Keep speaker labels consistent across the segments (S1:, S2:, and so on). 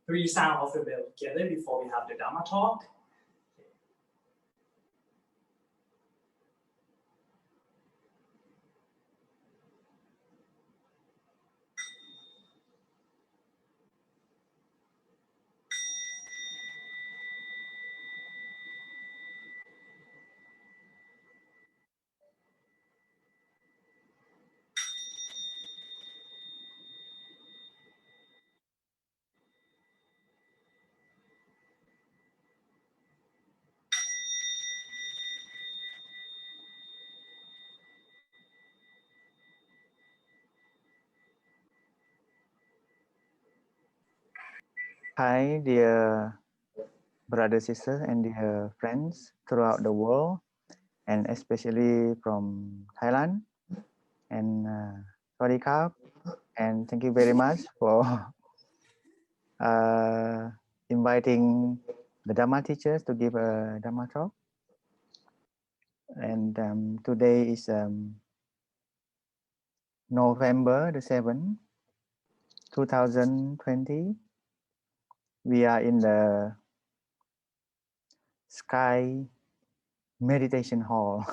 S1: three sound of the bell together before we have the Dharma talk.
S2: Hi, dear brothers, sisters, and dear friends throughout the world, and especially from Thailand. And Sawadee Krap, and thank you very much for uh, inviting the Dhamma teachers to give a Dhamma talk. And today is November the 7th, 2020. We are in the Sky Meditation Hall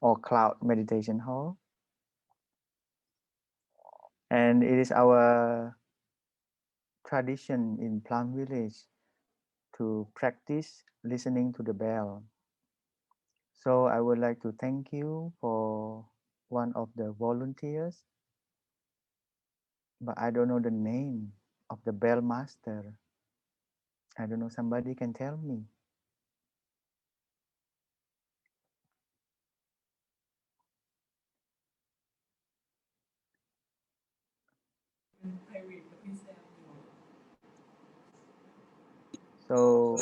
S2: or Cloud Meditation Hall. And it is our tradition in Plum Village to practice listening to the bell. So I would like to thank you for one of the volunteers, but I don't know the name of the bell master. I don't know, somebody can tell me. So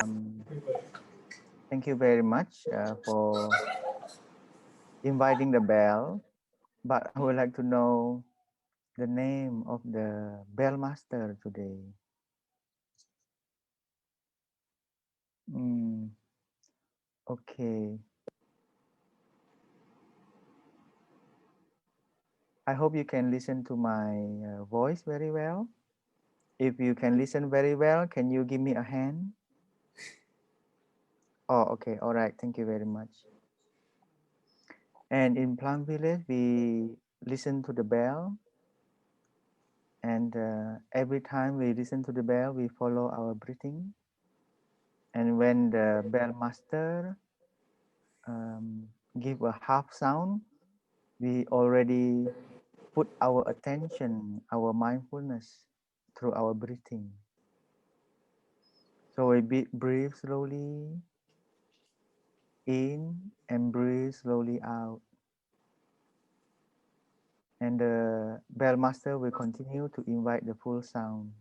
S2: thank you very much for inviting the bell, but I would like to know the name of the bell master today. Okay. I hope you can listen to my voice very well. If you can listen very well, can you give me a hand? Oh, okay. All right. Thank you very much. And in Plum Village, we listen to the bell. And every time we listen to the bell, we follow our breathing. And when the bell master give a half sound, we already put our attention, our mindfulness through our breathing. So we breathe slowly in and breathe slowly out. And the bell master will continue to invite the full sound.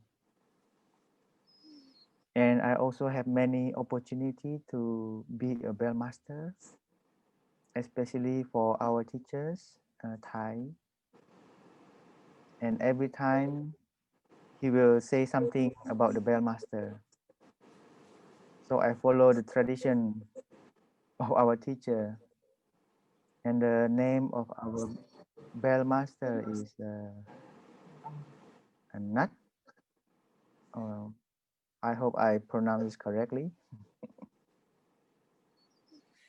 S2: And I also have many opportunity to be a bell master, especially for our teachers, Thai. And every time he will say something about the bell master. So I follow the tradition of our teacher. And the name of our bell master is Nat. I hope I pronounce this correctly.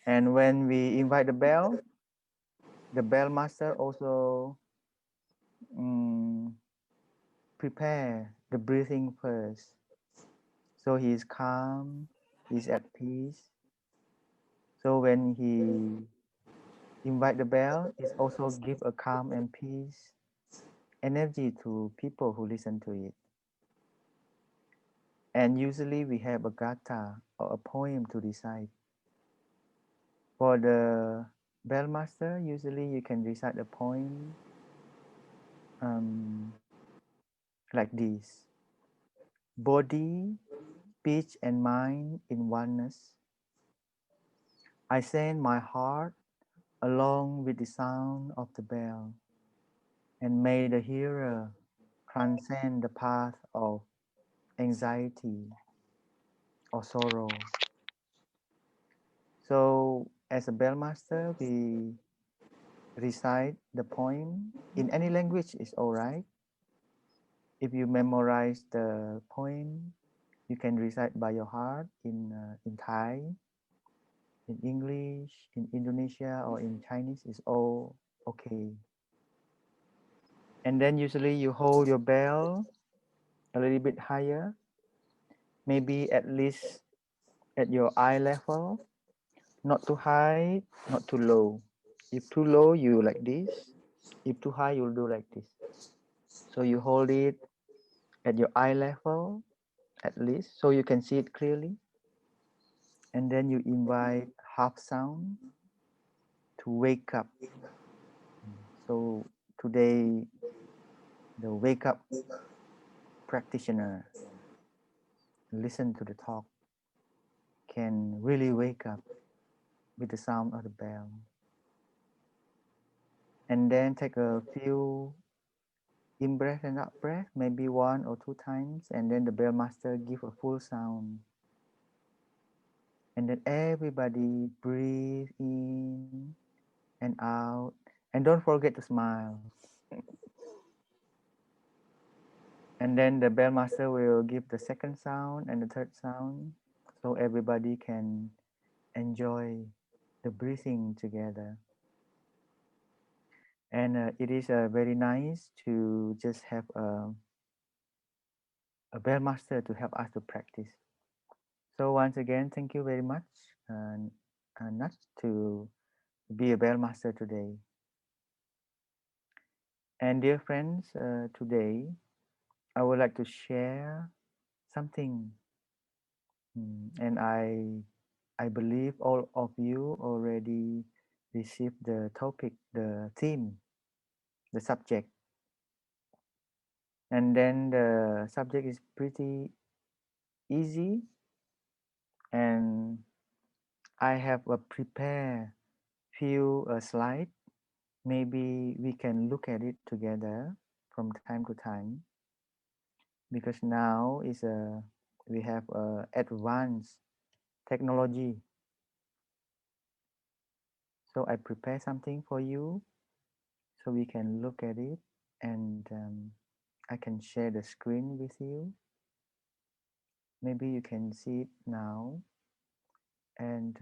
S2: And when we invite the bell master also prepare the breathing first. So he is calm, he's at peace. So when he invite the bell, it also give a calm and peace energy to people who listen to it. And usually we have a gatha or a poem to recite. For the bell master, usually you can recite a poem like this: body, speech, and mind in oneness. I send my heart along with the sound of the bell, and may the hearer transcend the path of anxiety or sorrow. So, as a bell master, we recite the poem in any language is all right. if you memorize the poem, you can recite by your heart in Thai, in English, in Indonesia, or in Chinese. Is all okay. And then usually you hold your bell a little bit higher, maybe at least at your eye level, not too high, not too low. If too low, you like this. If too high, you'll do like this. So you hold it at your eye level at least, so you can see it clearly. And then you invite half sound to wake up. So today, the wake up practitioner listen to the talk can really wake up with the sound of the bell. And then take a few in breath and out breath, maybe 1 or 2 times, and then the bell master give a full sound. And then everybody breathe in and out, and don't forget to smile. And then the bell master will give the second sound and the third sound, so everybody can enjoy the breathing together. And it is very nice to just have a bell master to help us to practice. So once again, thank you very much, Nat, to be a bell master today. And dear friends, today I would like to share something, and I believe all of you already received the topic, the theme, the subject, and then the subject is pretty easy, and I have prepared few slides. Maybe we can look at it together from time to time, because now is we have advanced technology. So I prepare something for you so we can look at it, and I can share the screen with you. Maybe you can see it now. And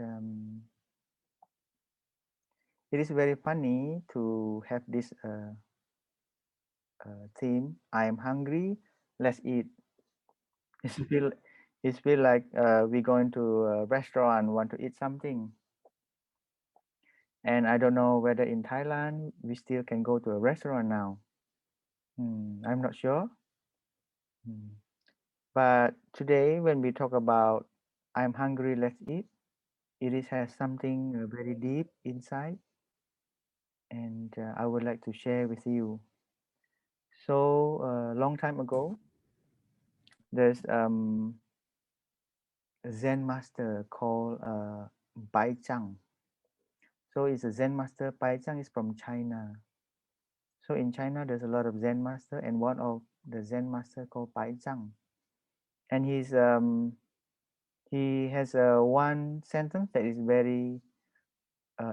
S2: it is very funny to have this theme. I am hungry, let's eat. It's feel, it feel like we're going to a restaurant, want to eat something. And I don't know whether in Thailand we still can go to a restaurant now. I'm not sure. Hmm. But today, when we talk about I'm hungry, let's eat, it is has something very deep inside, and I would like to share with you. So, a long time ago, there's a Zen master called Bai Chang. So, it's a Zen master. Bai Chang is from China. So, in China, there's a lot of Zen master, and one of the Zen master called Bai Chang, and he has one sentence that is very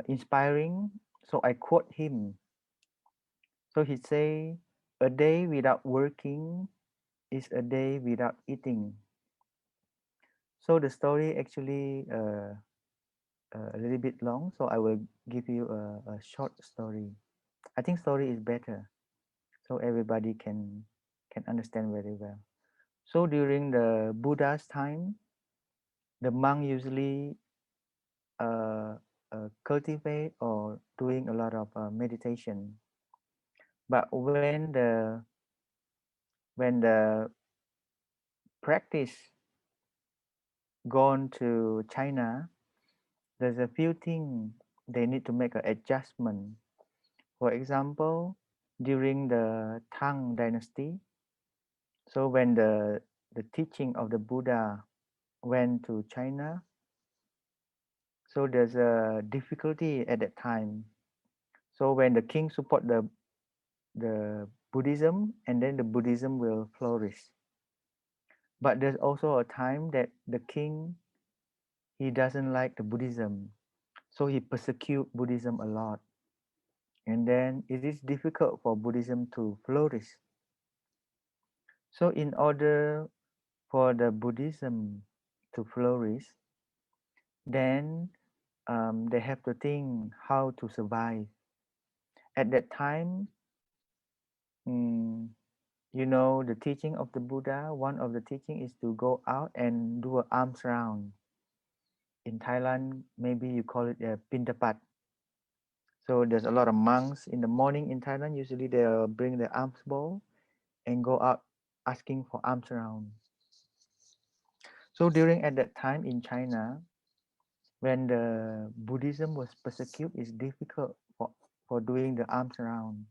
S2: inspiring. So I quote him. So he say, "A day without working is a day without eating." So the story actually a little bit long. So I will give you a short story. I think story is better, so everybody can understand very well. So during the Buddha's time, the monk usually uh, cultivate or doing a lot of meditation. But when the practice gone to China, there's a few things they need to make an adjustment. For example, during the Tang Dynasty, so when the teaching of the Buddha went to China, so there's a difficulty at that time. So when the king support the Buddhism, and then the Buddhism will flourish. But there's also a time that the king he doesn't like the Buddhism, so he persecute Buddhism a lot, and then it is difficult for Buddhism to flourish. So in order for the Buddhism to flourish, then they have to think how to survive. At that time, mm, you know, the teaching of the Buddha, one of the teaching is to go out and do an arms round. In Thailand, maybe you call it a pindapat. So there's a lot of monks in the morning in Thailand. Usually they'll bring the alms bowl and go out asking for alms round. So during at that time in China, when the Buddhism was persecuted, it's difficult for doing the alms round.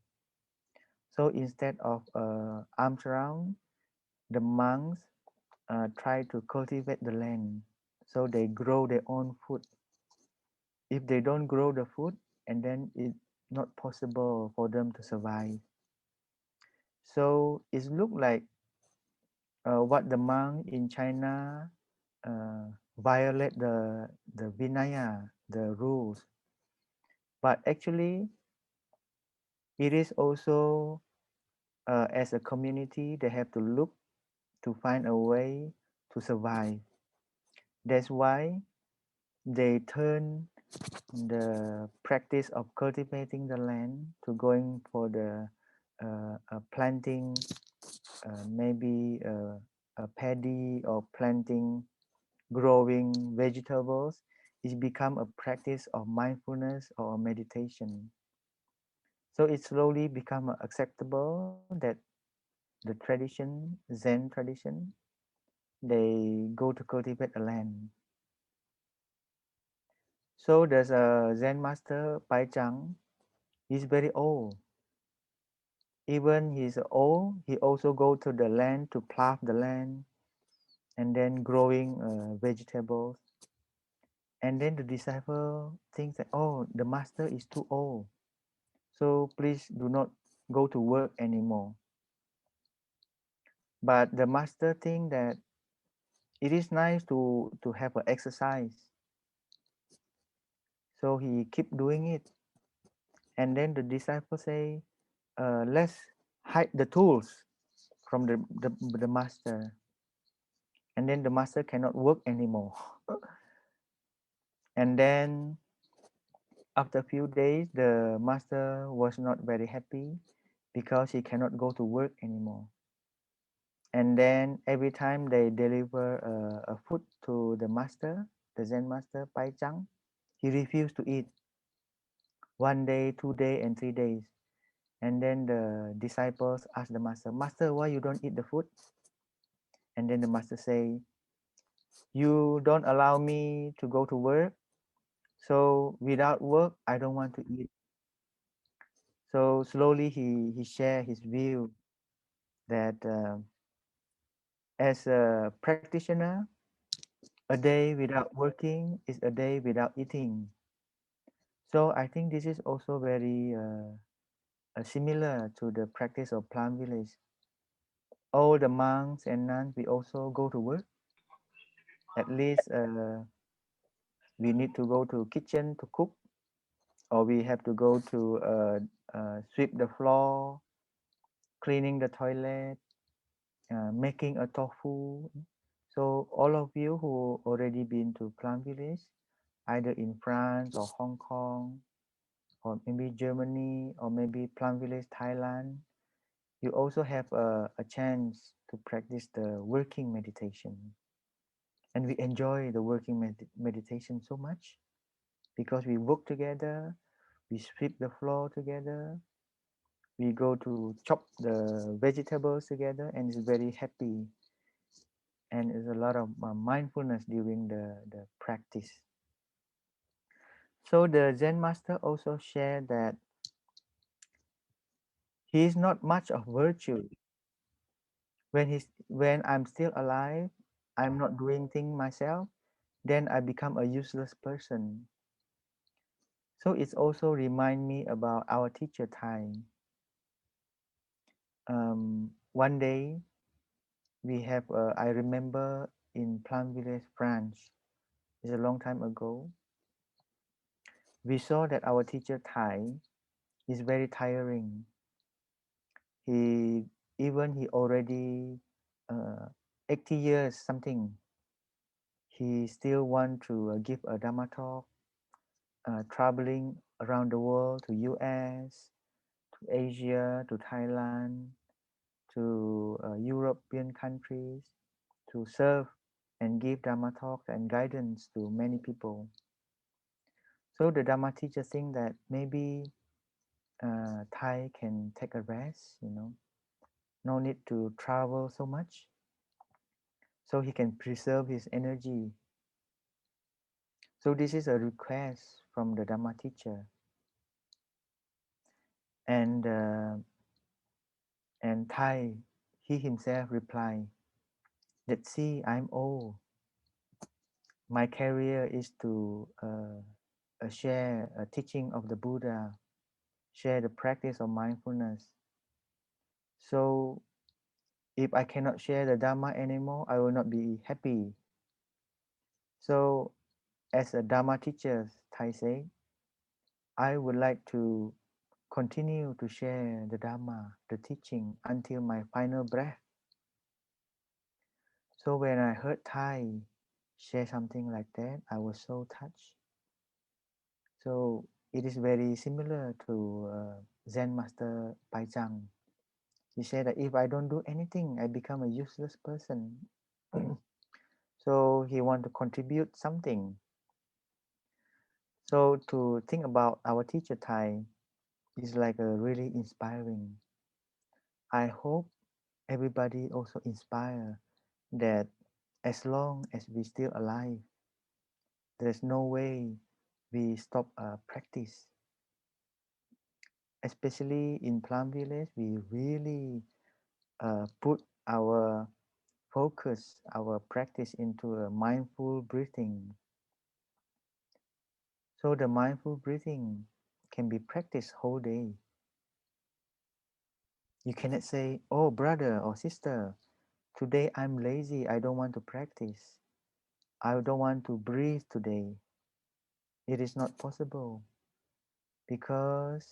S2: So instead of alms round, the monks try to cultivate the land. So they grow their own food. If they don't grow the food, and then it's not possible for them to survive. So it looked like what the monk in China violate the Vinaya, the rules. But actually, it is also as a community, they have to look to find a way to survive. That's why they turn the practice of cultivating the land to going for the planting, maybe a paddy or planting, growing vegetables. It's become a practice of mindfulness or meditation. So it slowly become acceptable that the tradition, Zen tradition, they go to cultivate a land. So there's a Zen master, Pai Chang. He's very old. Even he's old, he also go to the land to plow the land and then growing vegetables. And then the disciple thinks that, oh, the master is too old. So please do not go to work anymore. But the master think that it is nice to have an exercise. So he keep doing it. And then the disciple say, let's hide the tools from the master. And then the master cannot work anymore. And then after a few days, the master was not very happy because he cannot go to work anymore. And then every time they deliver a food to the master, the Zen master, Pai Chang, he refused to eat 1 day, 2 day, and 3 days. And then the disciples ask the master, Master, why you don't eat the food? And then the master say, you don't allow me to go to work. So without work, I don't want to eat. So slowly he shared his view that as a practitioner, a day without working is a day without eating. So I think this is also very similar to the practice of plant village. All the monks and nuns, we also go to work. At least we need to go to kitchen to cook, or we have to go to sweep the floor, cleaning the toilet, making a tofu. So all of you who already been to plant village, either in France or Hong Kong, or maybe Germany, or maybe plant village Thailand, you also have a chance to practice the working meditation. And we enjoy the working meditation so much because we work together, we sweep the floor together, we go to chop the vegetables together, and it's very happy. And there's a lot of mindfulness during the practice. So the Zen master also shared that he is not much of virtue. When I'm still alive, I'm not doing things myself, then I become a useless person. So it's also remind me about our teacher time. One day we have, I remember in Plum Village, France, it's a long time ago. We saw that our teacher Thai is very tiring. He already uh, 80 years something, he still want to give a Dhamma talk, traveling around the world to US, to Asia, to Thailand, to European countries, to serve and give Dhamma talks and guidance to many people. So the Dhamma teacher think that maybe Thai can take a rest, no need to travel so much, so he can preserve his energy. So this is a request from the Dhamma teacher, and Thai, he himself replied that, see, I'm old. My career is to share a teaching of the Buddha, share the practice of mindfulness. So if I cannot share the Dhamma anymore, I will not be happy. So as a Dhamma teacher, Thai said, I would like to continue to share the Dhamma, the teaching, until my final breath. So when I heard Thai share something like that, I was so touched. So it is very similar to Zen Master Pai Chang. He said that if I don't do anything, I become a useless person. So he want to contribute something. So to think about our teacher Thai is like a really inspiring. I hope everybody also inspire that as long as we still alive, there's no way we stop practice. Especially in Plum Village, we really put our focus, our practice into a mindful breathing. So the mindful breathing can be practiced whole day. You cannot say, oh brother or sister, today I'm lazy, I don't want to practice. I don't want to breathe today. It is not possible because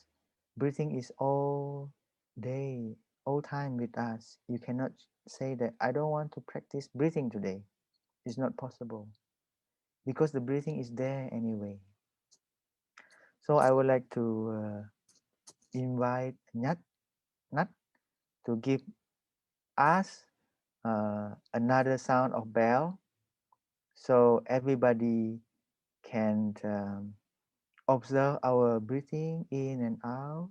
S2: breathing is all day, all time with us. You cannot say that I don't want to practice breathing today. It's not possible because the breathing is there anyway. So I would like to invite Nat to give us another sound of bell, so everybody can observe our breathing in and out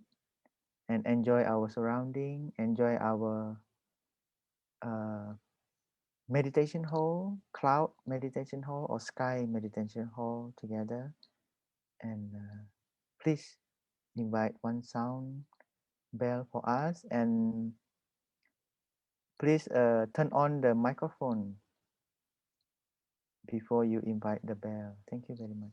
S2: and enjoy our surrounding, enjoy our uh, meditation hall, cloud meditation hall, or sky meditation hall together. And please invite one sound bell for us, and please turn on the microphone before you invite the bell. Thank you very much.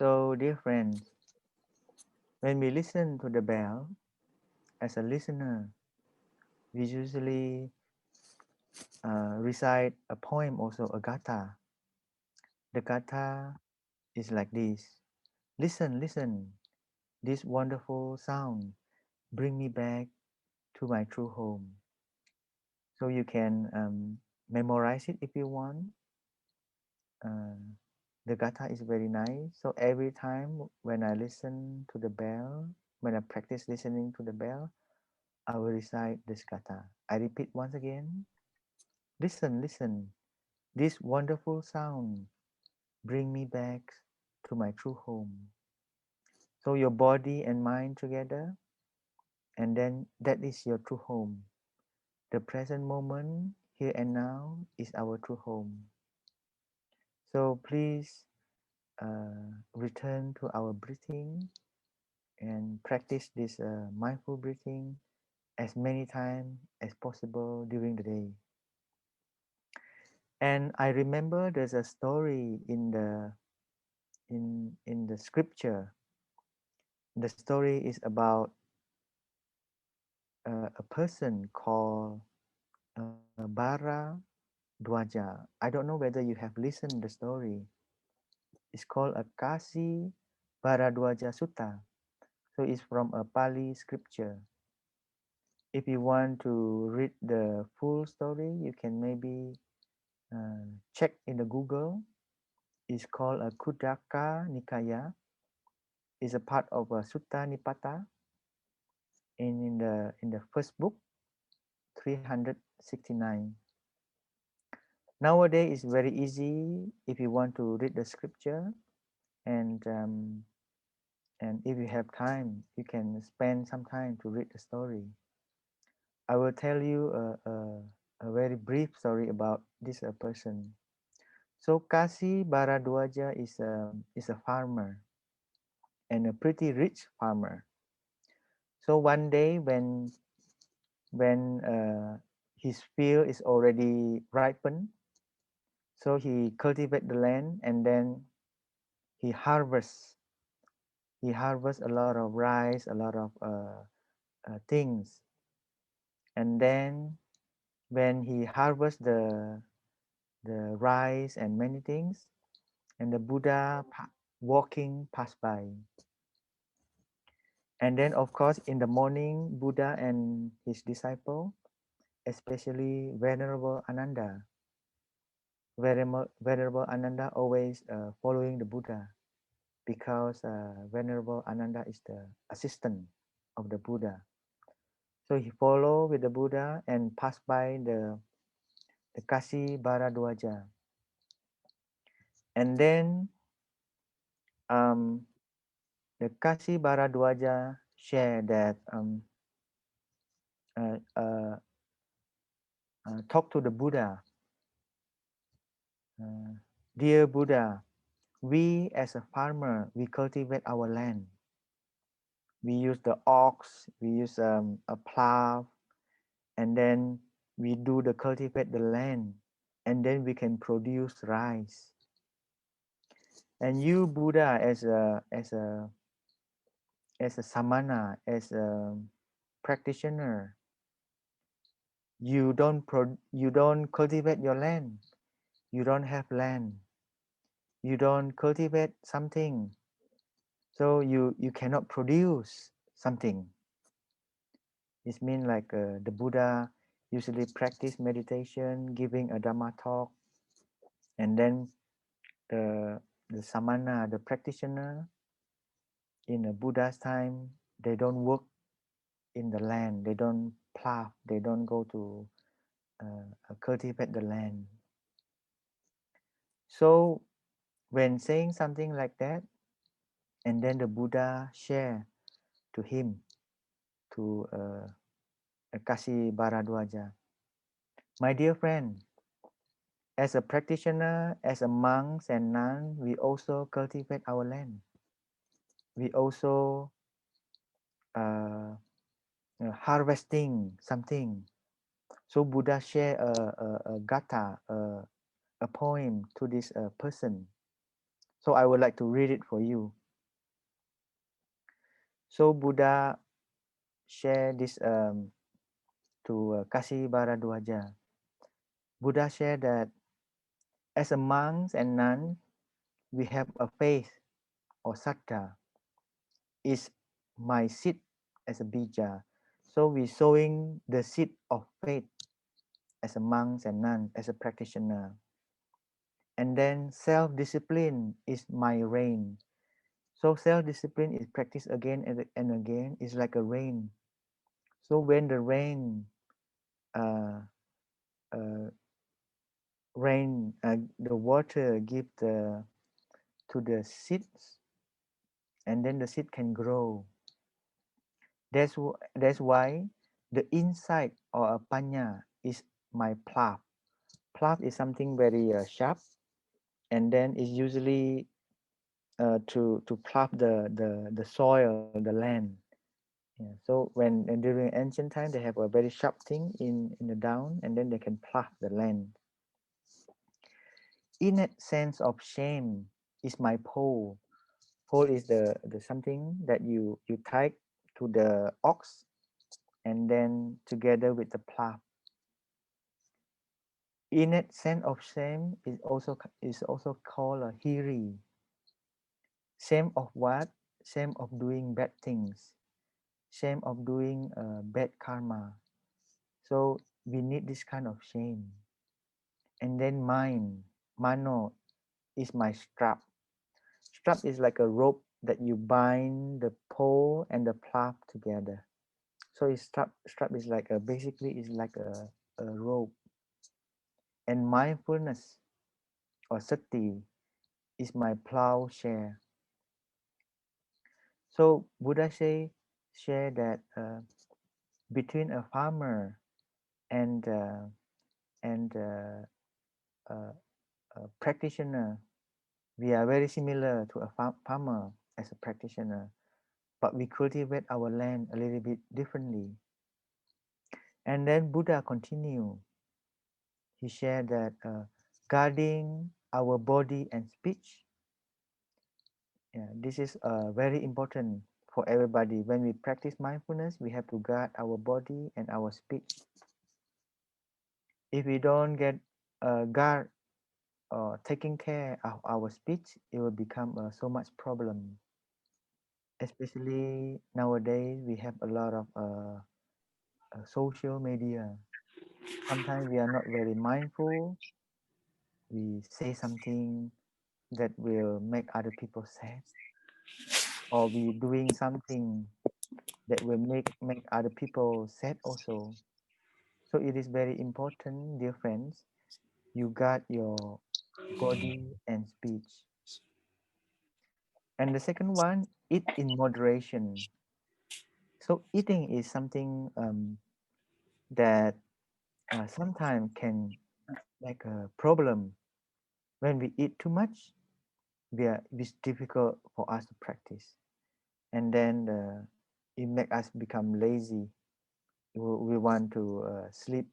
S2: So, dear friends, when we listen to the bell, as a listener, we usually recite a poem, also a gatha. The gatha is like this: listen, listen, this wonderful sound, bring me back to my true home. So you can memorize it if you want. Uh, the gatha is very nice. So every time when I listen to the bell, when I practice listening to the bell, I will recite this gatha. I repeat once again. Listen, listen, this wonderful sound, bring me back to my true home. So your body and mind together, and then that is your true home. The present moment, here and now, is our true home. So please return to our breathing and practice this mindful breathing as many times as possible during the day. And I remember there's a story in the scripture. The story is about a person called Bara Dwaja. I don't know whether you have listened the story. It's called a Kasi Baradwaja Sutta. So it's from a Pali scripture. If you want to read the full story, you can maybe check in the Google. It's called a Kudaka Nikaya. It's a part of a Sutta Nipata in the first book, 369. Nowadays, it's very easy if you want to read the scripture, and if you have time, you can spend some time to read the story. I will tell you a very brief story about this person. So Kasi Baradwaja is a farmer and a pretty rich farmer. So one day when his field is already ripened, so he cultivate the land and then he harvests a lot of rice, a lot of things, and then when he harvests the rice and many things, and the Buddha walking past by. And then, of course, in the morning, Buddha and his disciple, especially Venerable Ananda, Venerable Ananda always following the Buddha because Venerable Ananda is the assistant of the Buddha. So he follow with the Buddha and pass by the Kasi Baradwaja. And then um, the Kasi Baradwaja share that uh, uh, talk to the Buddha. Dear Buddha, we as a farmer, we cultivate our land. We use the ox, we use a plow, and then we do the cultivate the land, and then we can produce rice. And you, Buddha, as a samana, as a practitioner, you don't cultivate your land. You don't have land. You don't cultivate something, so you cannot produce something. It means like the Buddha usually practice meditation, giving a Dhamma talk, and then the samana, the practitioner in the Buddha's time, they don't work in the land, they don't plow, they don't go to cultivate the land. So when saying something like that, and then the Buddha share to him, to Kasi Baradwaja, my dear friend, as a practitioner, as a monks and nuns, we also cultivate our land. We also uh, harvesting something. So Buddha share a gatha, a poem to this person. So I would like to read it for you. So Buddha share this to Kasi Baradwaja. Buddha share that as a monks and nuns, we have a faith or saddha is my seed as a bija. So we sowing the seed of faith as a monks and nun, as a practitioner. And then self-discipline is my rain. So self-discipline is practiced again and again. It's like a rain. So when the uh, uh, the water give to the seeds, and then the seed can grow. That's why the insight or a panya is my plough. Plough is something very sharp, and then it's usually to plow the soil, the land. Yeah. So when and during ancient time, they have a very sharp thing in the down, and then they can plow the land. Innate sense of shame is my pole. Pole is the something that you tie to the ox, and then together with the plow. Innate sense of shame is also called a hiri. Shame of what? Shame of doing bad things. Shame of doing bad karma. So we need this kind of shame. And then mine, mano, is my strap. Strap is like a rope that you bind the pole and the plow together. So it's strap is like a basically is like a rope. And mindfulness or sati is my plowshare. So Buddha share that between a farmer and and a practitioner, we are very similar to a farmer as a practitioner, but we cultivate our land a little bit differently. And then Buddha continue. He shared that guarding our body and speech. Yeah, this is very important for everybody. When we practice mindfulness, we have to guard our body and our speech. If we don't get guard taking care of our speech, it will become so much problem. Especially nowadays, we have a lot of social media. Sometimes we are not very mindful. We say something that will make other people sad, or we doing something that will make other people sad also. So it is very important, dear friends, you guard your body and speech. And the second one, eat in moderation. So eating is something that sometimes can make a problem. When we eat too much, it's difficult for us to practice, and then it make us become lazy. We want to sleep.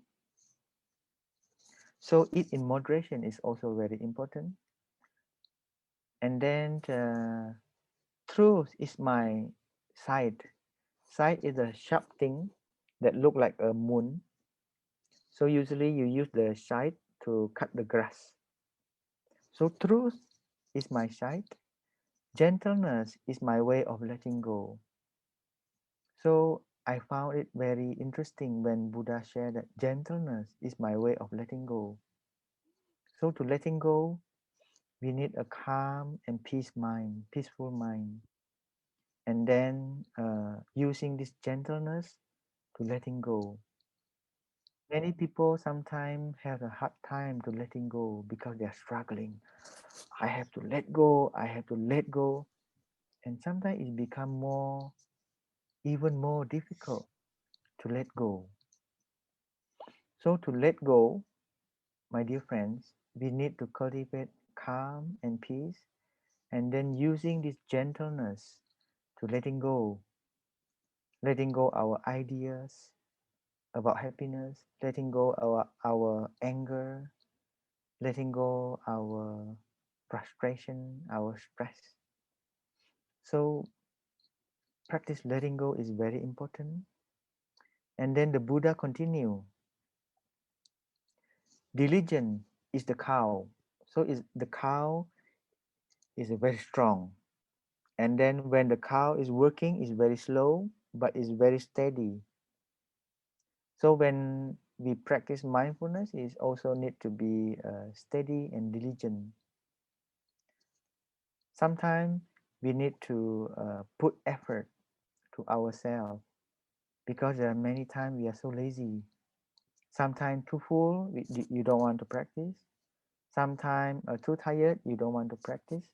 S2: So eat in moderation is also very important. And then truth is my side. Side is a sharp thing that look like a moon. So usually you use the side to cut the grass. So truth is my side. Gentleness is my way of letting go. So I found it very interesting when Buddha shared that gentleness is my way of letting go. So to letting go, we need a calm and peaceful mind. And then using this gentleness to letting go. Many people sometimes have a hard time to letting go because they are struggling. I have to let go. I have to let go, and sometimes it become even more difficult to let go. So to let go, my dear friends, we need to cultivate calm and peace, and then using this gentleness to letting go our ideas about happiness, letting go our anger, letting go our frustration, our stress. So practice letting go is very important. And then the Buddha continue, diligent is the cow. So is the cow is very strong. And then when the cow is working, is very slow, but is very steady. So when we practice mindfulness, it also need to be steady and diligent. Sometimes we need to put effort to ourselves because there are many times we are so lazy. Sometimes too full, you don't want to practice. Sometimes too tired, you don't want to practice.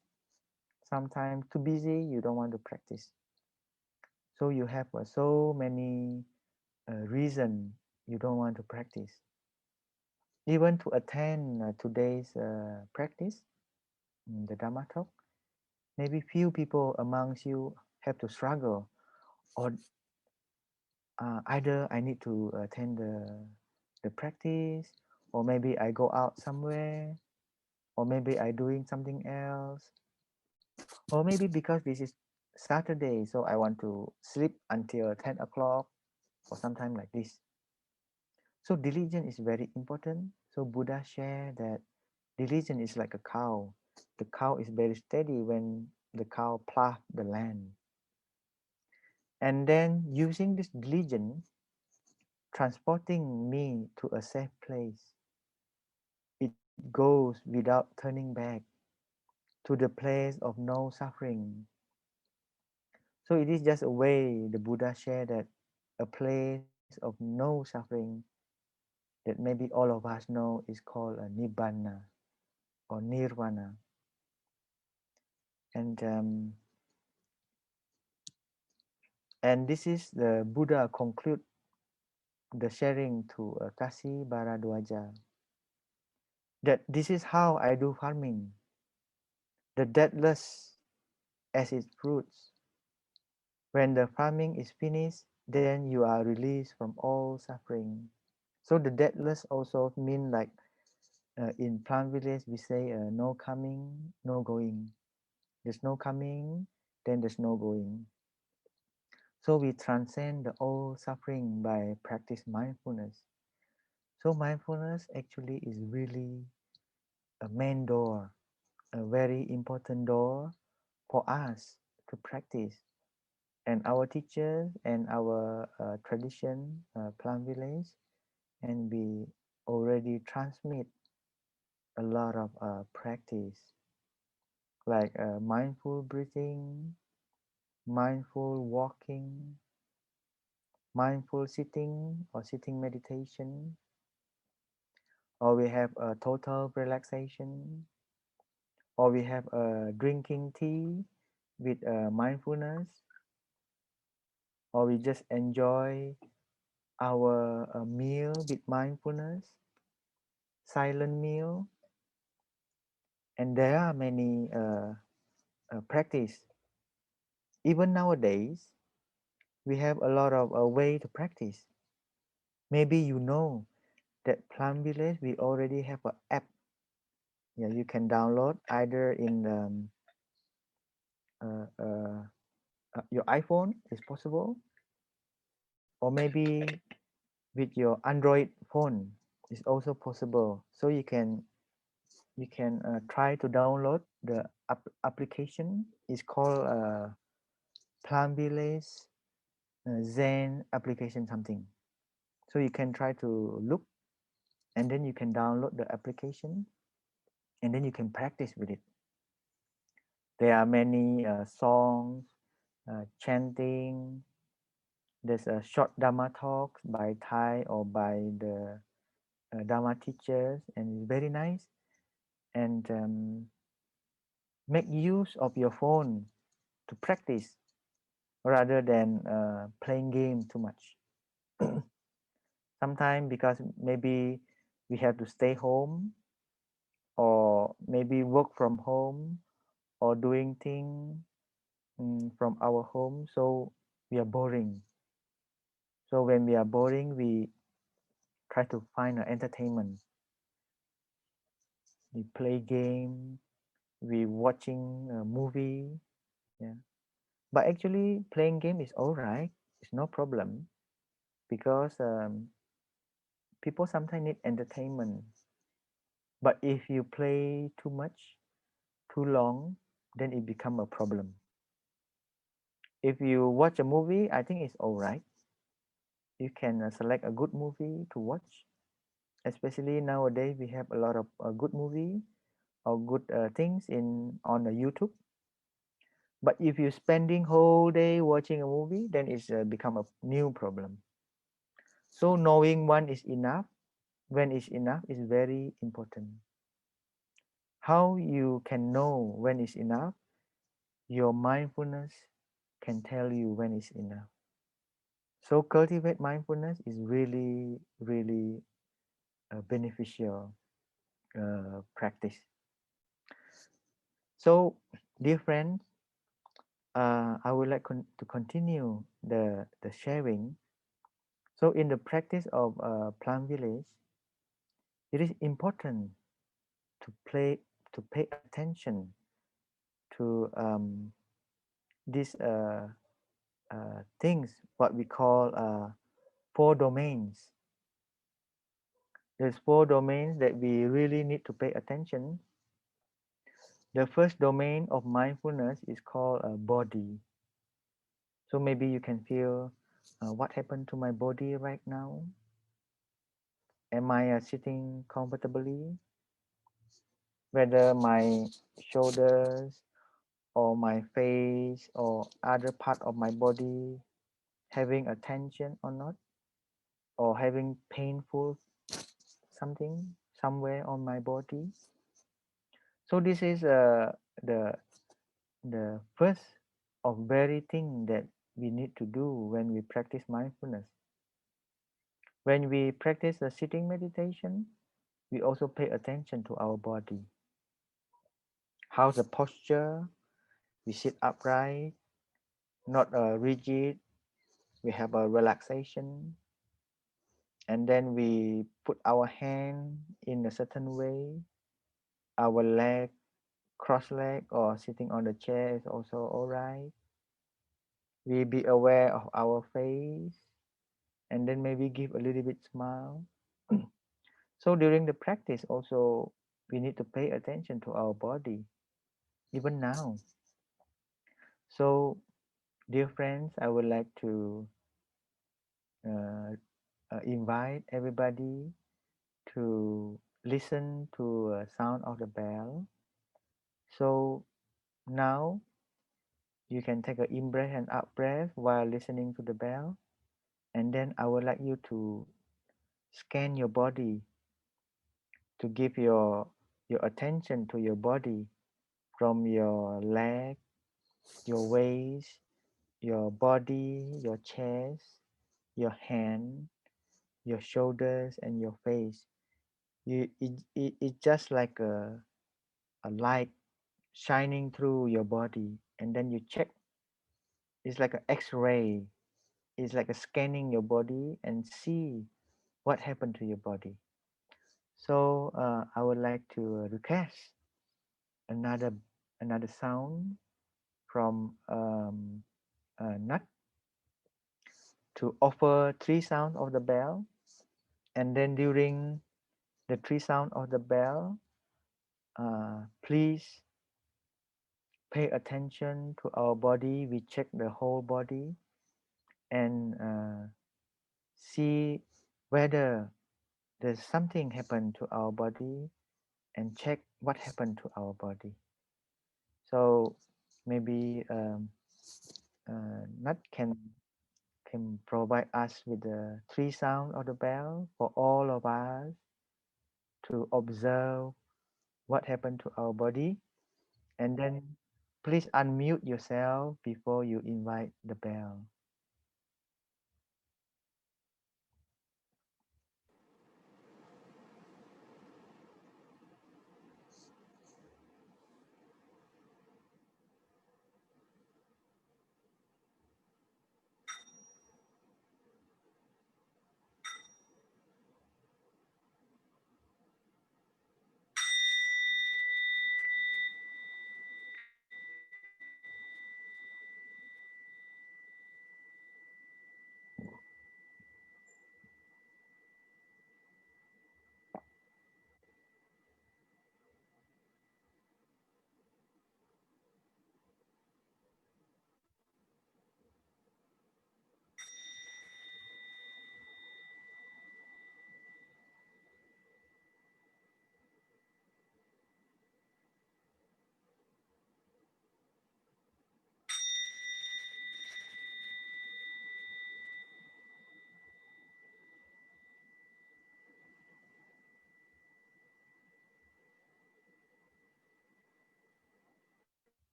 S2: Sometimes too busy, you don't want to practice. So you have so many reasons you don't want to practice. Even to attend today's practice, the Dhamma talk, maybe few people amongst you have to struggle, or either I need to attend the practice, or maybe I go out somewhere, or maybe I doing something else, or maybe because this is Saturday, so I want to sleep until 10 o'clock or sometime like this. So diligence is very important. So Buddha shared that diligence is like a cow. The cow is very steady when the cow plow the land. And then using this diligence, transporting me to a safe place, it goes without turning back to the place of no suffering. So it is just a way the Buddha shared that a place of no suffering that maybe all of us know is called a nibbana or nirvana. And this is the Buddha conclude the sharing to Kasi Bharadwaja, that this is how I do farming. The deathless as its fruits. When the farming is finished, then you are released from all suffering. So the deathless also mean like in plant village we say no coming, no going. There's no coming, then there's no going. So we transcend the all suffering by practice mindfulness. So mindfulness actually is really a main door, a very important door for us to practice. And our teachers and our tradition, plant village, and we already transmit a lot of practice like mindful breathing, mindful walking, mindful sitting or sitting meditation, or we have a total relaxation, or we have drinking tea with mindfulness, or we just enjoy our meal with mindfulness, silent meal, and there are many practice. Even nowadays, we have a lot of way to practice. Maybe you know that Plum Village we already have an app. Yeah, you can download either in uh, uh, your iPhone is possible, or maybe with your Android phone is also possible. So you can try to download the application. It's called Plum Village Zen application something. So you can try to look, and then you can download the application, and then you can practice with it. There are many songs, chanting. There's a short Dharma talk by Thai or by the Dharma teachers, and it's very nice. And make use of your phone to practice rather than playing game too much. Sometimes because maybe we have to stay home, or maybe work from home, or doing things from our home, so we are boring. So when we are boring, we try to find an entertainment. We play game, we watching a movie. Yeah, but actually playing game is all right. It's no problem, because people sometimes need entertainment. But if you play too much, too long, then it become a problem. If you watch a movie, I think it's all right. You can select a good movie to watch. Especially nowadays, we have a lot of good movie or good things in on YouTube. But if you're spending whole day watching a movie, then it's become a new problem. So knowing when is enough, when is enough, is very important. How you can know when is enough? Your mindfulness can tell you when is enough. So cultivate mindfulness is really, really beneficial practice. So Dear friends, I would like to continue the sharing. So in the practice of Plum Village, it is important to play to pay attention to these things, what we call four domains. There's four domains that we really need to pay attention. The first domain of mindfulness is called body. So maybe you can feel what happened to my body right now. Am I sitting comfortably? Whether my shoulders or my face or other part of my body having a tension or not, or having painful something somewhere on my body. So this is the the first of very thing that we need to do when we practice mindfulness. When we practice the sitting meditation, we also pay attention to our body. How's the posture? We sit upright, not rigid. We have a relaxation, and then we put our hand in a certain way. Our leg, cross leg, or sitting on the chair is also all right. We be aware of our face, and then maybe give a little bit smile. So during the practice, also we need to pay attention to our body, even now. So, dear friends, I would like to uh, invite everybody to listen to sound of the bell. So now you can take a in breath and out breath while listening to the bell. And then I would like you to scan your body, to give your attention to your body, from your leg, your waist, your body, your chest, your hand, your shoulders, and your face. It's just like a light shining through your body, and then you check. It's like an X-ray. It's like a scanning your body and see what happened to your body. So I would like to request another another sound from Nut to offer three sounds of the bell, and then during the three sound of the bell, please pay attention to our body. We check the whole body and see whether there's something happened to our body, and check what happened to our body. So maybe Nat can provide us with the three sound of the bell for all of us to observe what happened to our body, and then please unmute yourself before you invite the bell.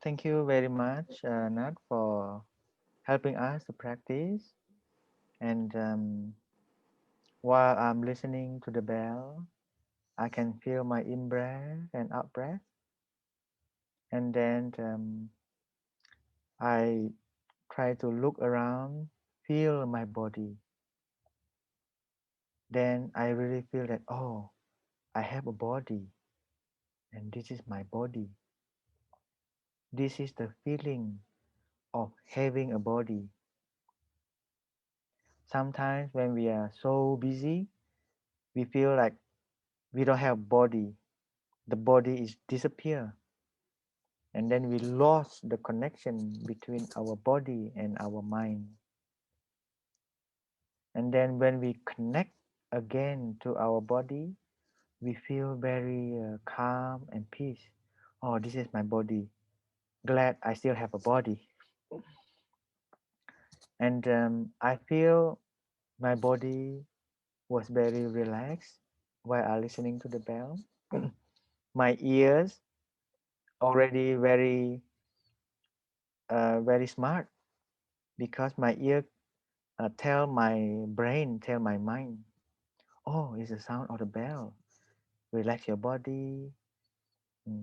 S2: Thank you very much, Nat, for helping us to practice. And while I'm listening to the bell, I can feel my in breath and out breath. And then I try to look around, feel my body. Then I really feel that, oh, I have a body, and this is my body. This is the feeling of having a body. Sometimes when we are so busy, we feel like we don't have body. The body is disappear, and then we lost the connection between our body and our mind. And then when we connect again to our body, we feel very calm and peace. Oh, this is my body. Glad I still have a body. And I feel my body was very relaxed while I listening to the bell. My ears already very smart because my ear tell my brain, tell my mind, oh, it's the sound of the bell. Relax your body,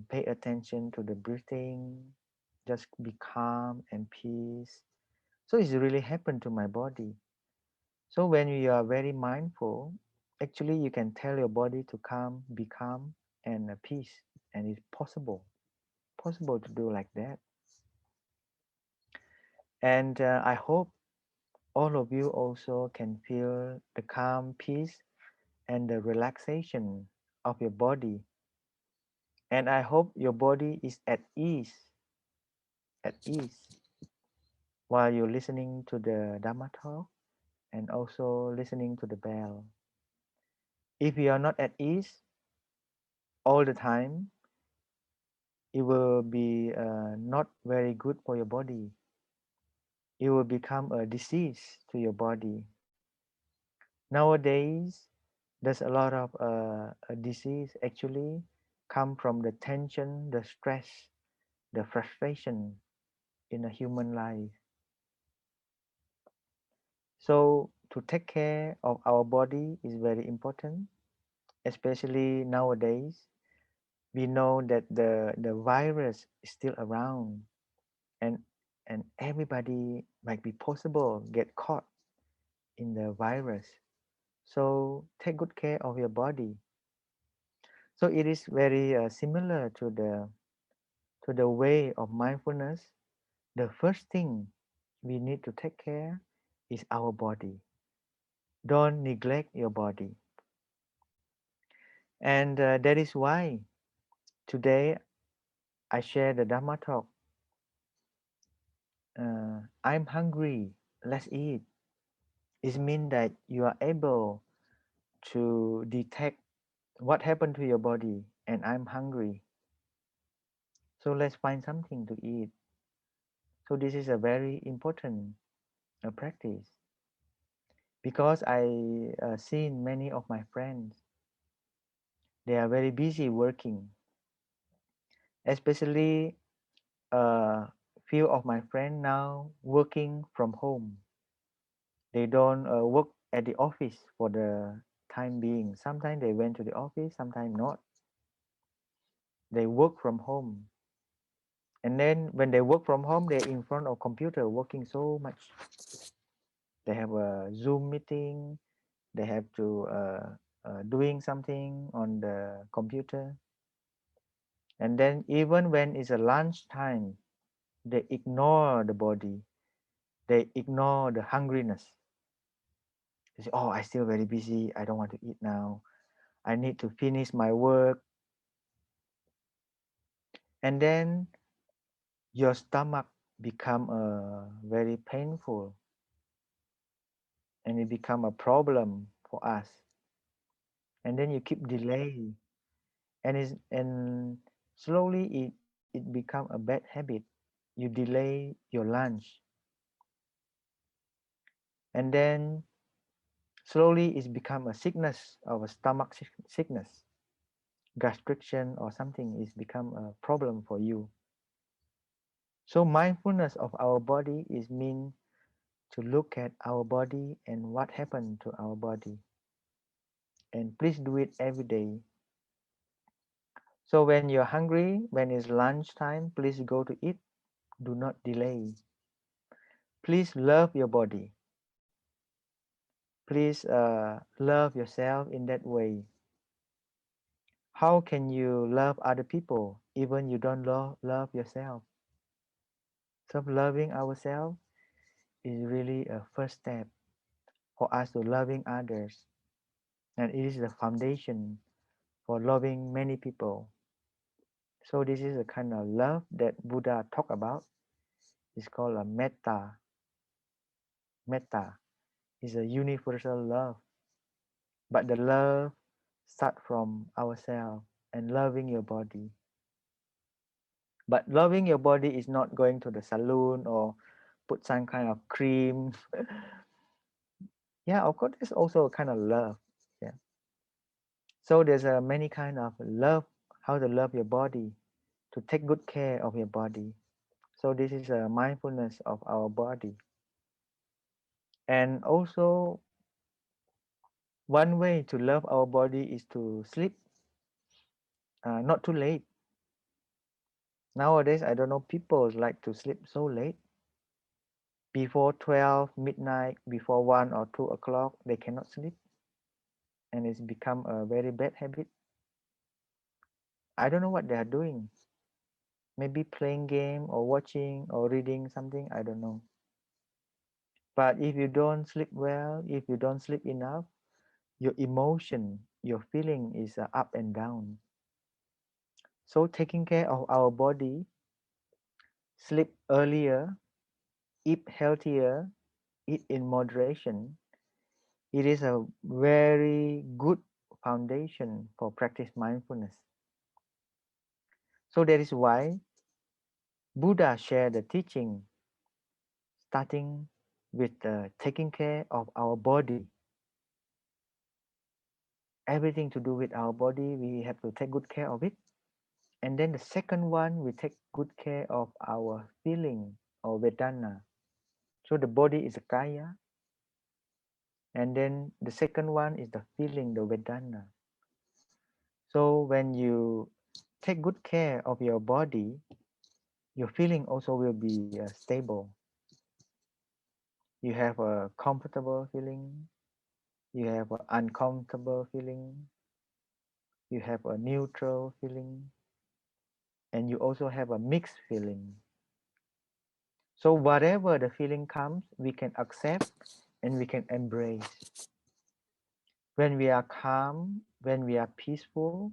S2: pay attention to the breathing, just be calm and peace. So it's really happened to my body. So when you are very mindful, actually you can tell your body to calm, be calm and peace, and it's possible to do like that. And I hope all of you also can feel the calm, peace, and the relaxation of your body. And I hope your body is at ease while you're listening to the Dhamma talk and also listening to the bell. If you are not at ease all the time, it will be not very good for your body. It will become a disease to your body. Nowadays, there's a lot of a disease actually come from the tension, the stress, the frustration in a human life. So to take care of our body is very important, especially nowadays. We know that the virus is still around, and and everybody might be possible get caught in the virus. So take good care of your body. So it is very similar to the way of mindfulness. The first thing we need to take care is our body. Don't neglect your body. And that is why today I share the Dhamma talk. I'm hungry, let's eat. It means that you are able to detect what happened to your body, and I'm hungry. So let's find something to eat. So this is a very important practice because I seen many of my friends. They are very busy working, especially few of my friends now working from home. They don't work at the office for the time being. Sometimes they went to the office, sometimes not. They work from home. And then when they work from home, they're in front of computer working so much. They have a Zoom meeting. They have to doing something on the computer. And then even when it's a lunch time, they ignore the body. They ignore the hungriness. They say, oh, I still very busy. I don't want to eat now. I need to finish my work. And then your stomach become very painful, and it become a problem for us. And then you keep delay, and slowly it become a bad habit. You delay your lunch, and then slowly it's become a sickness of a stomach sickness, gastriction or something is become a problem for you. So mindfulness of our body is mean to look at our body and what happened to our body. And please do it every day. So when you're hungry, when it's lunchtime, please go to eat. Do not delay. Please love your body. Please love yourself in that way. How can you love other people even you don't love yourself? So loving ourselves is really a first step for us to loving others. And it is the foundation for loving many people. So this is a kind of love that Buddha talked about. It's called a metta. Metta is a universal love. But the love starts from ourselves and loving your body. But loving your body is not going to the salon or put some kind of cream. Yeah, of course, it's also a kind of love. Yeah. So there's a many kind of love, how to love your body, to take good care of your body. So this is a mindfulness of our body. And also one way to love our body is to sleep not too late. Nowadays, I don't know, people like to sleep so late. Before 12 midnight, before 1 or 2 o'clock, they cannot sleep. And it's become a very bad habit. I don't know what they are doing. Maybe playing game or watching or reading something, I don't know. But if you don't sleep well, if you don't sleep enough, your emotion, your feeling is up and down. So taking care of our body, sleep earlier, eat healthier, eat in moderation, it is a very good foundation for practice mindfulness. So that is why Buddha shared the teaching starting with taking care of our body. Everything to do with our body, we have to take good care of it. And then the second one, we take good care of our feeling or Vedana. So the body is a kaya. And then the second one is the feeling, the Vedana. So when you take good care of your body, your feeling also will be stable. You have a comfortable feeling, you have an uncomfortable feeling, you have a neutral feeling, and you also have a mixed feeling. So whatever the feeling comes, we can accept and we can embrace. When we are calm, when we are peaceful,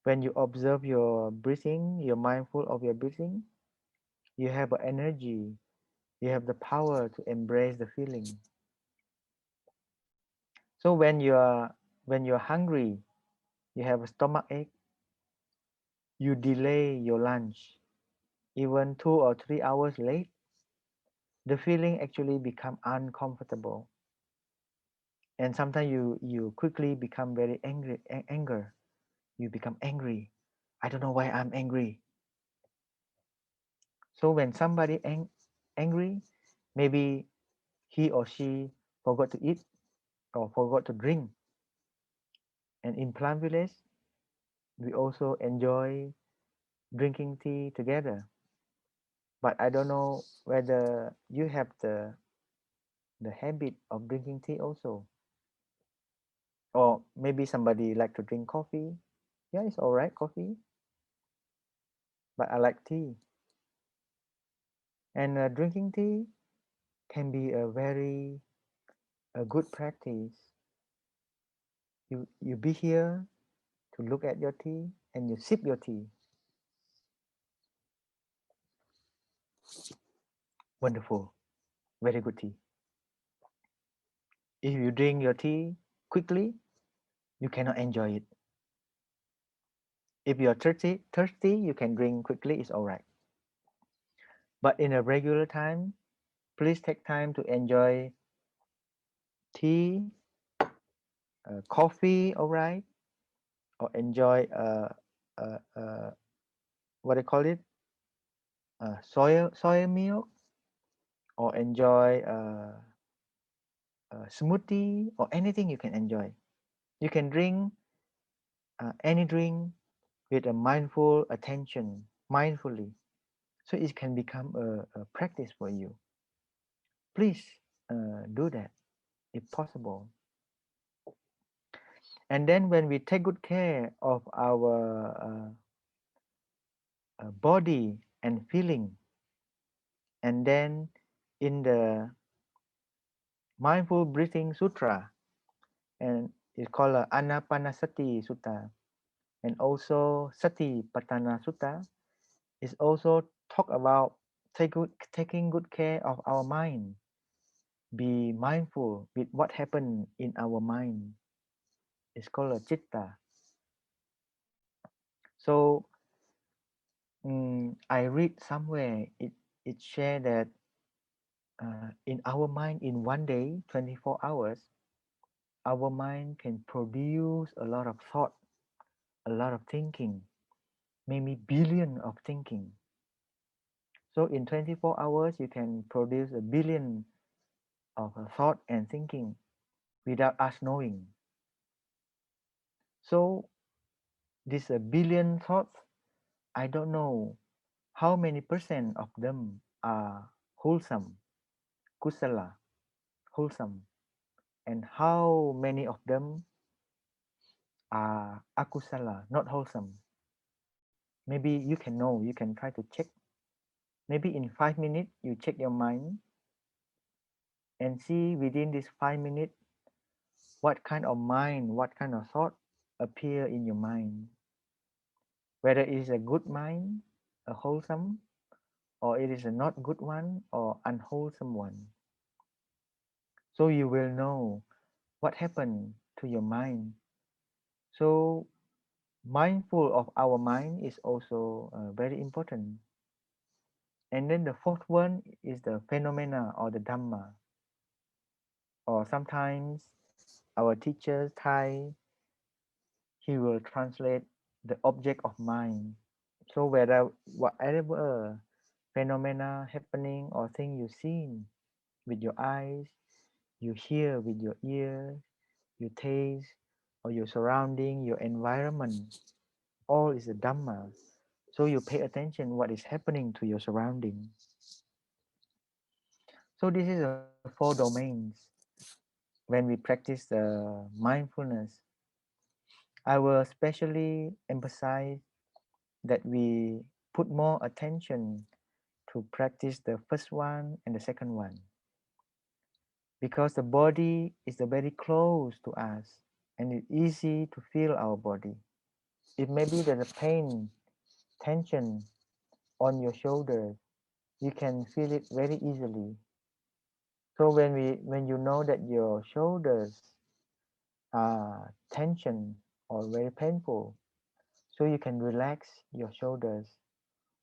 S2: when you observe your breathing, you're mindful of your breathing, you have energy, you have the power to embrace the feeling. So when you're hungry, you have a stomach ache, you delay your lunch, even 2 or 3 hours late, the feeling actually become uncomfortable. And sometimes you quickly become very anger. You become angry. I don't know why I'm angry. So when somebody angry, maybe he or she forgot to eat or forgot to drink. And in plant village, we also enjoy drinking tea together. But I don't know whether you have the habit of drinking tea also. Or maybe somebody like to drink coffee. Yeah, it's all right, coffee. But I like tea. And drinking tea can be a good practice. You be here to look at your tea and you sip your tea. Wonderful, very good tea. If you drink your tea quickly, you cannot enjoy it. If you're thirsty, you can drink quickly, it's all right. But in a regular time, please take time to enjoy tea, coffee, all right, or enjoy what do you call it, soy milk, or enjoy a smoothie or anything you can enjoy. You can drink any drink with a mindful attention, mindfully. So it can become a practice for you. Please do that if possible. And then when we take good care of our body and feeling, and then in the mindful breathing sutra, and it's called Anapanasati Sutta, and also Sati Patana Sutta, is also talk about taking good care of our mind. Be mindful with what happened in our mind. It's called a chitta. So I read somewhere it shared that in our mind in one day, 24 hours, our mind can produce a lot of thought, a lot of thinking, maybe billion of thinking. So in 24 hours, you can produce a billion of thought and thinking without us knowing. So this a billion thoughts, I don't know how many percent of them are wholesome, kusala, wholesome, and how many of them are akusala, not wholesome. Maybe you can know, you can try to check. Maybe in 5 minutes, you check your mind and see within this 5 minutes what kind of mind, what kind of thought appear in your mind. Whether it is a good mind, a wholesome, or it is a not good one or unwholesome one. So you will know what happened to your mind. So mindful of our mind is also very important. And then the fourth one is the phenomena or the dhamma. Or sometimes our teacher Thai, he will translate the object of mind. So whatever phenomena happening or thing you see with your eyes, you hear with your ears, you taste, or your surrounding, your environment, all is a dhamma. So you pay attention what is happening to your surrounding. So this is a four domains. When we practice the mindfulness, I will especially emphasize that we put more attention to practice the first one and the second one, because the body is very close to us and it's easy to feel our body. It may be that the pain, tension on your shoulders, you can feel it very easily. So when you know that your shoulders are tension or very painful, so you can relax your shoulders,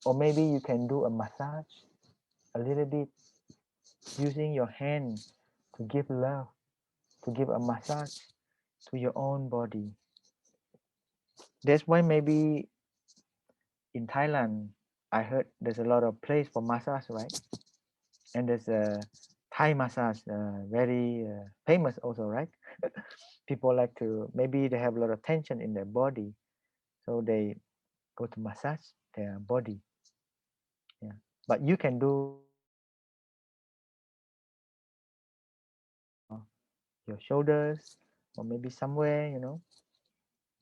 S2: or maybe you can do a massage a little bit using your hand to give love, to give a massage to your own body. That's why maybe in Thailand, I heard there's a lot of place for massage, right? And there's a Thai massage, very famous also, right? People like to, maybe they have a lot of tension in their body, so they go to massage their body. Yeah, but you can do your shoulders or maybe somewhere.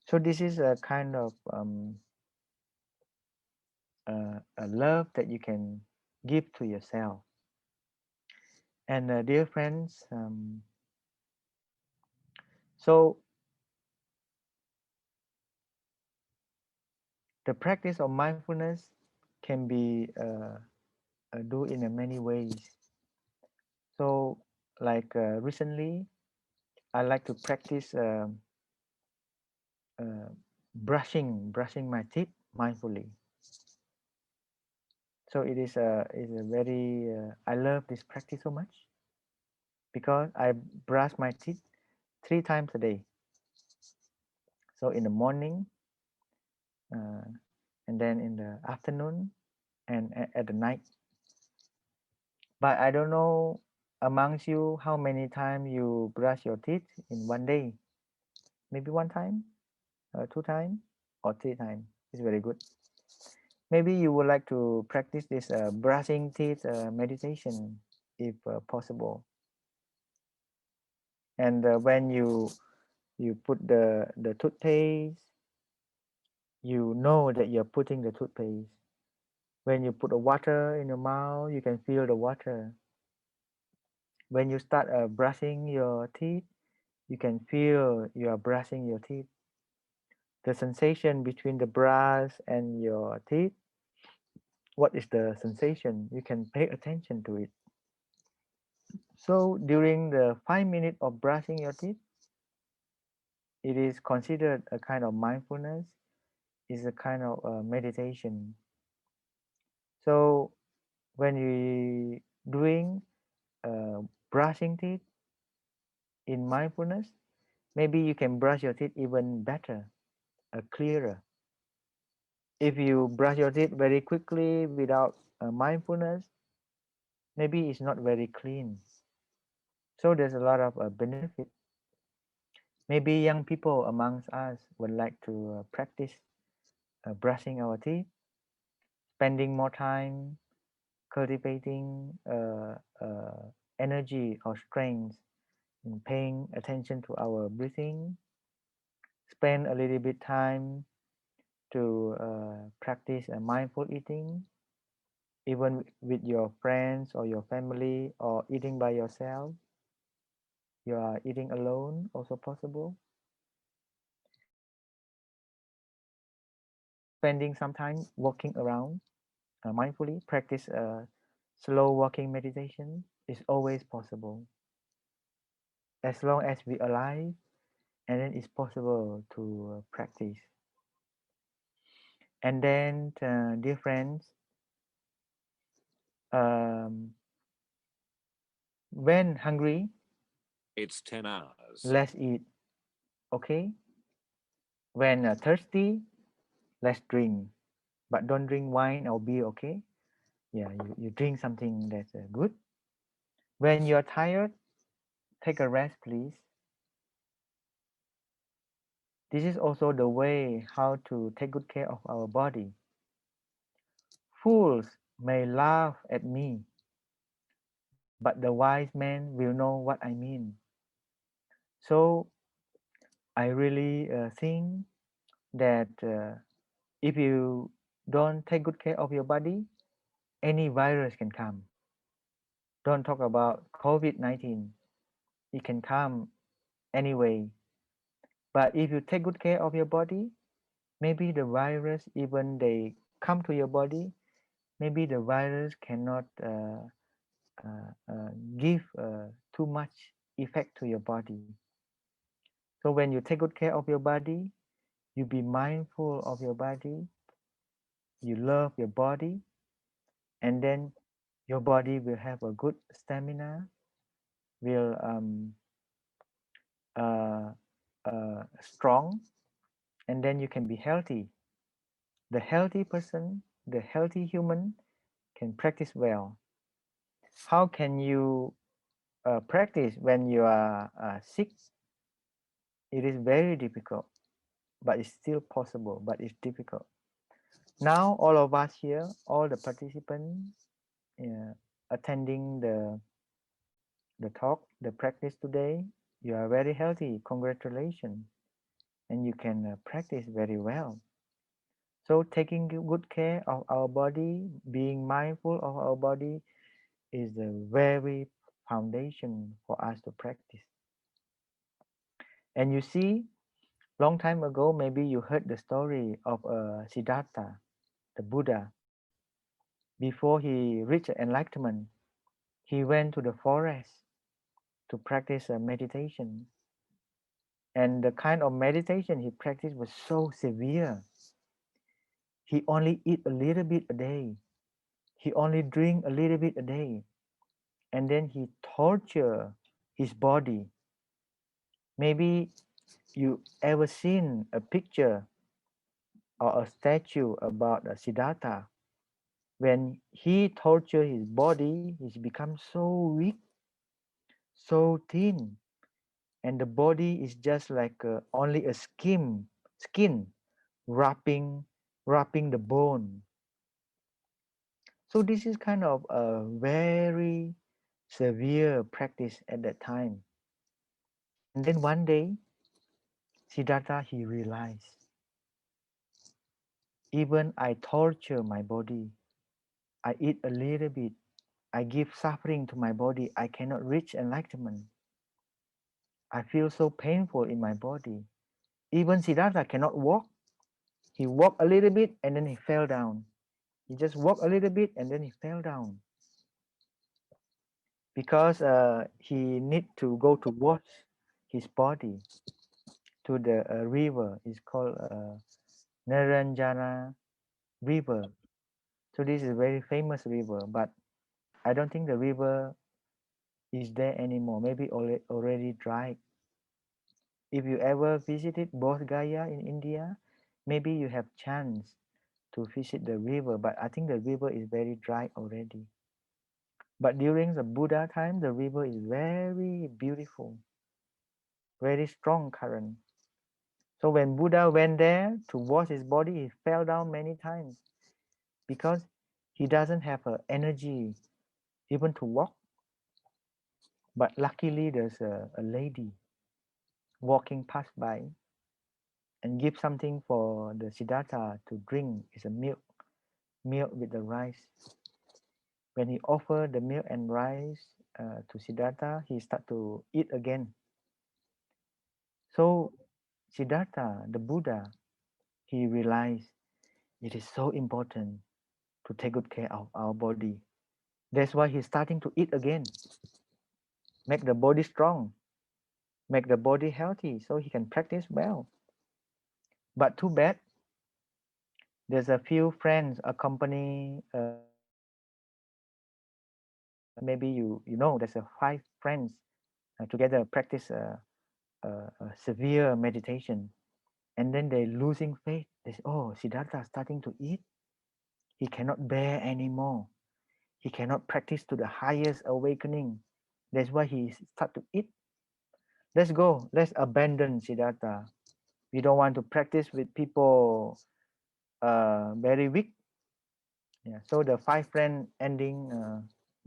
S2: So this is a kind of a love that you can give to yourself. And dear friends, so the practice of mindfulness can be do in many ways. So like recently, I like to practice brushing my teeth mindfully. So it is a very I love this practice so much because I brush my teeth 3 times a day. So in the morning, uh, and then in the afternoon, and at the night. But I don't know amongst you how many times you brush your teeth in one day. Maybe one time, 2 times, or 3 times. It's very good. Maybe you would like to practice this brushing teeth meditation if possible. And when you put the toothpaste, you know that you're putting the toothpaste. When you put the water in your mouth, you can feel the water. When you start brushing your teeth, you can feel you are brushing your teeth. The sensation between the brush and your teeth, what is the sensation? You can pay attention to it. So during the 5 minutes of brushing your teeth, it is considered a kind of mindfulness, is a kind of meditation. So when you doing brushing teeth in mindfulness, maybe you can brush your teeth even better, clearer. If you brush your teeth very quickly without mindfulness, maybe it's not very clean. So there's a lot of benefit. Maybe young people amongst us would like to practice brushing our teeth, spending more time cultivating energy or strength in paying attention to our breathing. Spend a little bit time to practice mindful eating, even with your friends or your family, or eating by yourself. You are eating alone, also possible. Spending some time walking around mindfully, practice slow walking meditation is always possible. As long as we are alive, and then it's possible to practice. And then, dear friends, um, when hungry,
S3: It's 10 hours.
S2: let's eat, okay? When thirsty, let's drink, but don't drink wine or beer, okay? Yeah, you drink something that's good. When you're tired, take a rest, please. This is also the way how to take good care of our body. Fools may laugh at me, but the wise man will know what I mean. So I really think that if you don't take good care of your body, any virus can come. Don't talk about COVID-19. It can come anyway. But if you take good care of your body, maybe the virus, even they come to your body, maybe the virus cannot give too much effect to your body. So when you take good care of your body, you be mindful of your body, you love your body, and then your body will have a good stamina, will uh, strong, and then you can be healthy. The healthy person, the healthy human can practice well. How can you practice when you are sick? It is very difficult, but it's still possible, but it's difficult. Now, all of us here, all the participants attending the talk, the practice today, you are very healthy. Congratulations. And you can practice very well. So taking good care of our body, being mindful of our body is the very foundation for us to practice. And you see, long time ago, maybe you heard the story of Siddhartha, the Buddha. Before he reached enlightenment, he went to the forest to practice meditation. And the kind of meditation he practiced was so severe. He only eat a little bit a day. He only drink a little bit a day. And then he torture his body. Maybe you ever seen a picture or a statue about Siddhartha. when he torture his body, he's become so weak, so thin, and the body is just like only a skin wrapping the bone. So this is kind of a very severe practice at that time. And then one day, Siddhartha, he realized, even I torture my body, I eat a little bit, I give suffering to my body, I cannot reach enlightenment. I feel so painful in my body. Even Siddhartha cannot walk. He walked a little bit and then he fell down. He just walked a little bit and then he fell down because he need to go to wash his body to the river. It's called Naranjana River. So this is a very famous river, but I don't think the river is there anymore. Maybe already dried. If you ever visited Bodh Gaya in India, maybe you have chance to visit the river, but I think the river is very dry already. But during the Buddha time, the river is very beautiful, very strong current. So when Buddha went there to wash his body, he fell down many times because he doesn't have energy even to walk. But luckily, there's a lady walking past by and give something for the Siddhartha to drink. It's a milk with the rice. When he offered the milk and rice to Siddhartha, he start to eat again. So Siddhartha, the Buddha, he realized it is so important to take good care of our body. That's why he's starting to eat again. Make the body strong, make the body healthy so he can practice well. But too bad, there's a few friends accompany maybe you know there's a 5 friends together practice a severe meditation, and then they losing faith. They say, oh, Siddhartha starting to eat, he cannot bear anymore, he cannot practice to the highest awakening. That's why he start to eat. Let's go, let's abandon Siddhartha. We don't want to practice with people very weak. Yeah, so the 5 friend ending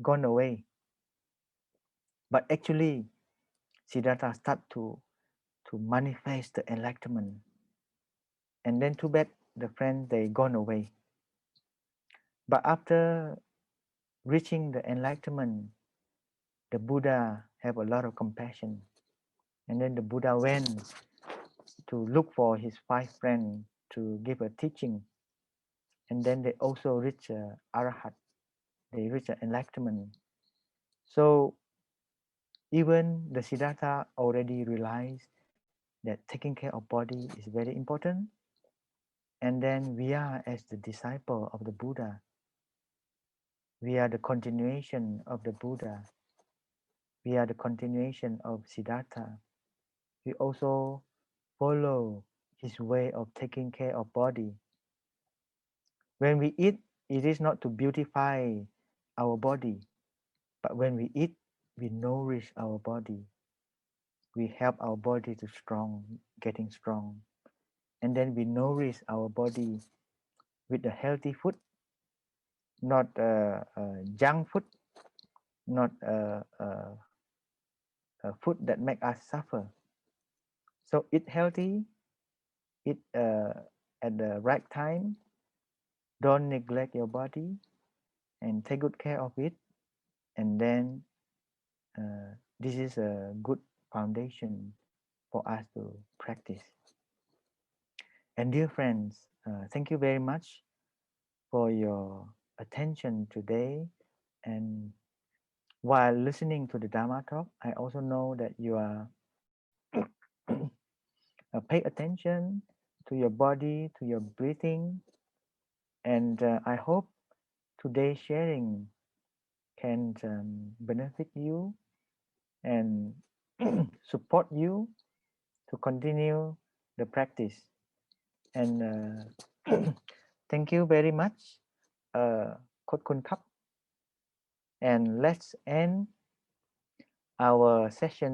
S2: gone away. But actually Siddhartha start to manifest the enlightenment, and then too bad the friend they gone away. But after reaching the enlightenment, the Buddha have a lot of compassion, and then the Buddha went to look for his 5 friends to give a teaching, and then they also reach arahat, they reach enlightenment. So even the Siddhartha already realized that taking care of body is very important. And then we are, as the disciple of the Buddha, we are the continuation of the Buddha. We are the continuation of Siddhartha. We also follow his way of taking care of body. When we eat, it is not to beautify our body, but when we eat, we nourish our body. We help our body to getting strong. And then we nourish our body with the healthy food, not junk food, not food that make us suffer. So eat healthy, eat at the right time, don't neglect your body, and take good care of it. And then this is a good foundation for us to practice. And dear friends, thank you very much for your attention today. And while listening to the Dharma talk, I also know that you are pay attention to your body, to your breathing, and I hope today's sharing can benefit you and support you to continue the practice. And thank you very much. ขอบคุณครับ and let's end our session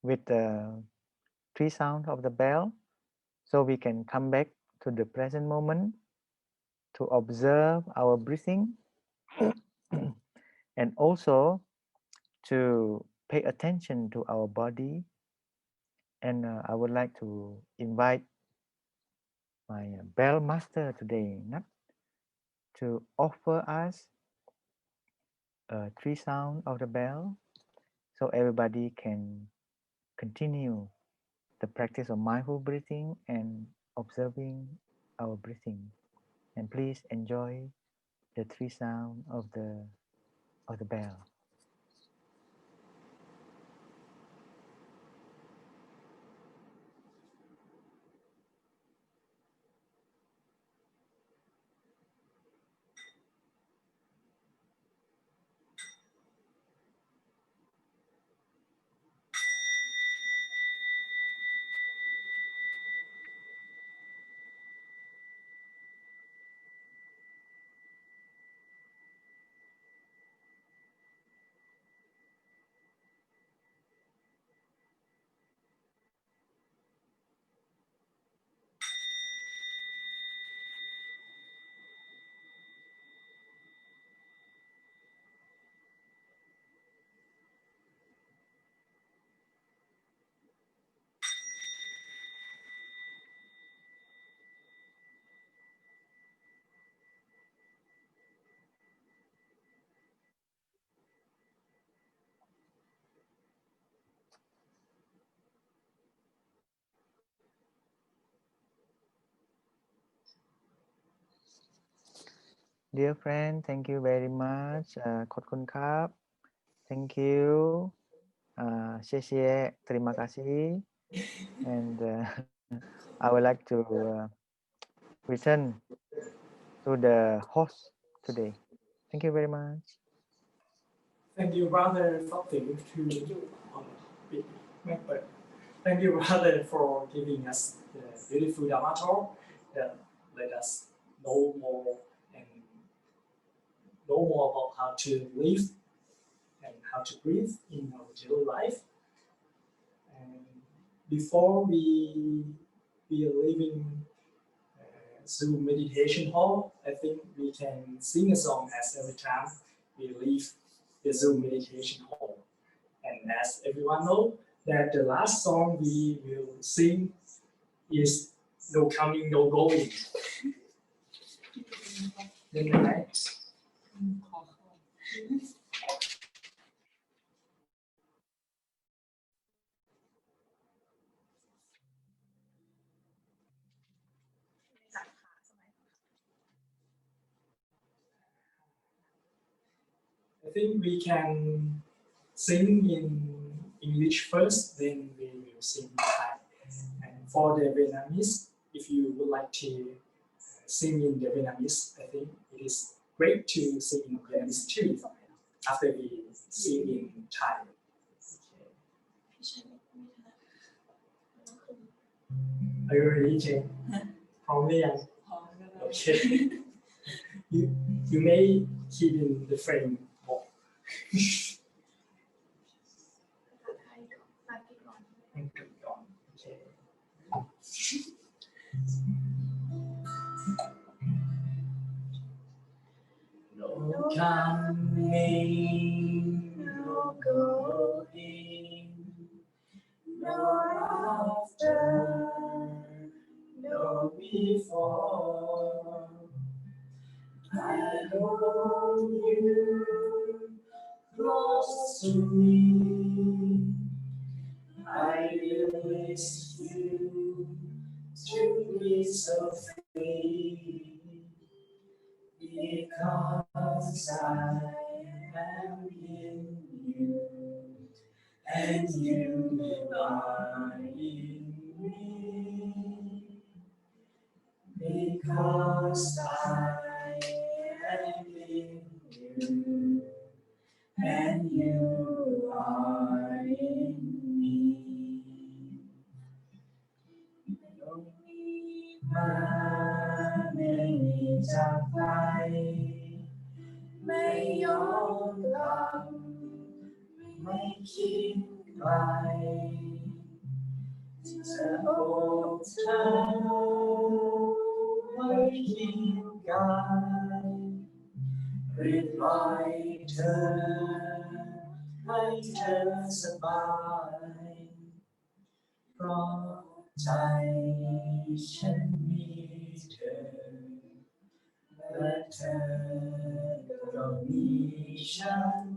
S2: with the 3 sound of the bell so we can come back to the present moment to observe our breathing and also to pay attention to our body. And I would like to invite my bell master today, Nat, to offer us 3 sound of the bell so everybody can continue the practice of mindful breathing and observing our breathing. And please enjoy the 3 sound of the bell. Dear friend, thank you very much. ขอบคุณครับ Thank you. 谢谢 terima kasih. And I would like to return to the host today. Thank you very much.
S1: Thank you, brother, for Thank you, brother, for giving us the beautiful Dharma talk that let us know more and know more about how to live and how to breathe in our daily life. And before we are leaving Zoom meditation hall, I think we can sing a song as every time we leave the Zoom meditation hall. And as everyone knows, that the last song we will sing is No Coming, No Going. Then the next. I think we can sing in English first, then we will sing in Thai. And for the Vietnamese, if you would like to sing in the Vietnamese, I think it is great to sing in Vietnamese too, after we sing in Thai. Are you ready, Jane? Probably yes. Okay. You may keep in the frame more. Okay. No coming, no going, no after, no before. I hold you close to me. I release you to be so free. Because I am in you, and you are in me. Because I am in you, and you are in me. มาไม่มีจากไป ไม่ยอมกลับไม่คิดไกลจะพบเธอไม่คิดไกลรีบปล่อยเธอให้เธอสบายเพราะใจฉันมีเธอและเธอก็มีฉัน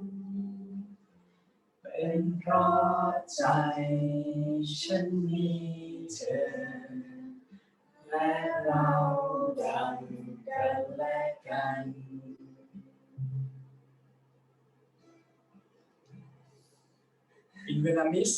S1: เป็นเพราะใจฉันมีเธอและเราดังกันและกัน In Vietnamese